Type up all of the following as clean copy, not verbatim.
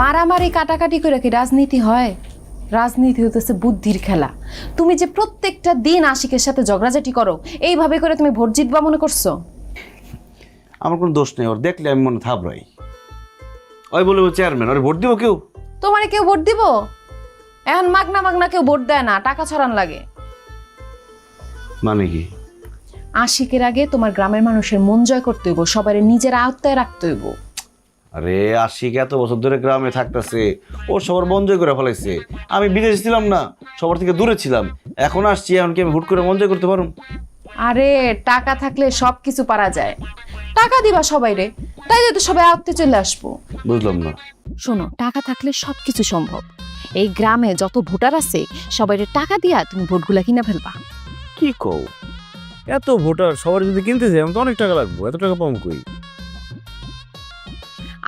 মারামারি কাটাকাটি করে কি রাজনীতি হয়? রাজনীতি হতেছে বুদ্ধির খেলা। তুমি যে প্রত্যেকটা দিন আশিকের সাথে ঝগড়াঝাটি করো, এইভাবে করে তুমি ভোট জিতবা মনে করছো? আমার কোনো দোষ নেই, ওর দেখলে আমি মনে থাবড়াই। ওই বলে চেয়ারম্যান, ওর ভোট দিব কেউ? তোমারে কেউ ভোট দিব? এখন মাগনা মাগনা কেউ ভোট দেয় না, টাকা ছড়ান লাগে। মানে কি? আশিকের আগে তোমার গ্রামের মানুষের মন জয় করতে হইব, সবাই নিজের আওতায় রাখতে হইব। আরে আশিক এত বছর ধরে গ্রামে থাকতেছে, ও সবার মন জয় করে ফেলাইছে। আমি বিদেশে ছিলাম না, সবার থেকে দূরে ছিলাম, এখন আসছি, এখন কি আমি হুট করে মন জয় করতে পারুম? আরে টাকা থাকলে সব কিছু পারা যায়। টাকা দিবা সবাই রে, তাই তো সবাই আওতে চলে আসবো। বুঝলাম না। শোনো, টাকা থাকলে সবকিছু সম্ভব। এই গ্রামে যত ভোটার আছে সবাই টাকা দিয়া তুমি ভোটগুলা কিনা ফেলবা। কি কও? এত ভোটার সবার যদি কিনতে যাই আমি তো অনেক টাকা লাগবো, এত টাকা পাবো কই?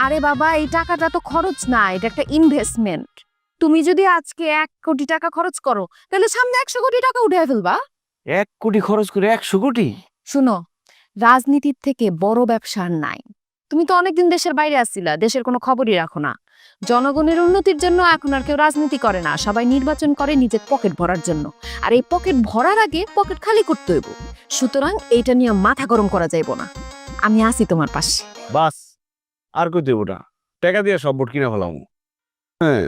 আরে বাবা, এই টাকাটা তো খরচ না, এটা একটা ইনভেস্টমেন্ট। তুমি যদি আজকে 1 কোটি টাকা খরচ করো, তাহলে সামনে 100 কোটি টাকা উঠে ফেলবা। 1 কোটি খরচ করে 100 কোটি? শুনো, রাজনীতির থেকে বড় ব্যবসা আর নাই। তুমি তো অনেকদিন দেশের বাইরে আসছিলা, দেশের কোনো খবরই রাখো না। জনগণের উন্নতির জন্য এখন আর কেউ রাজনীতি করে না, সবাই নির্বাচন করে নিজের পকেট ভরার জন্য। আর এই পকেট ভরার আগে পকেট খালি করতে হইব। সুতরাং এইটা নিয়ে মাথা গরম করা যাইব না। আমি আছি তোমার পাশে। বাস, আর কই দেবো না, টাকা দিয়ে সব ভোট কিনে ফেলাম। হ্যাঁ,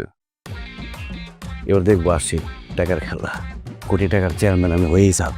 এবার দেখবো আসছি টাকার খেলা। কোটি টাকার চেয়ারম্যান আমি হয়েই যাব।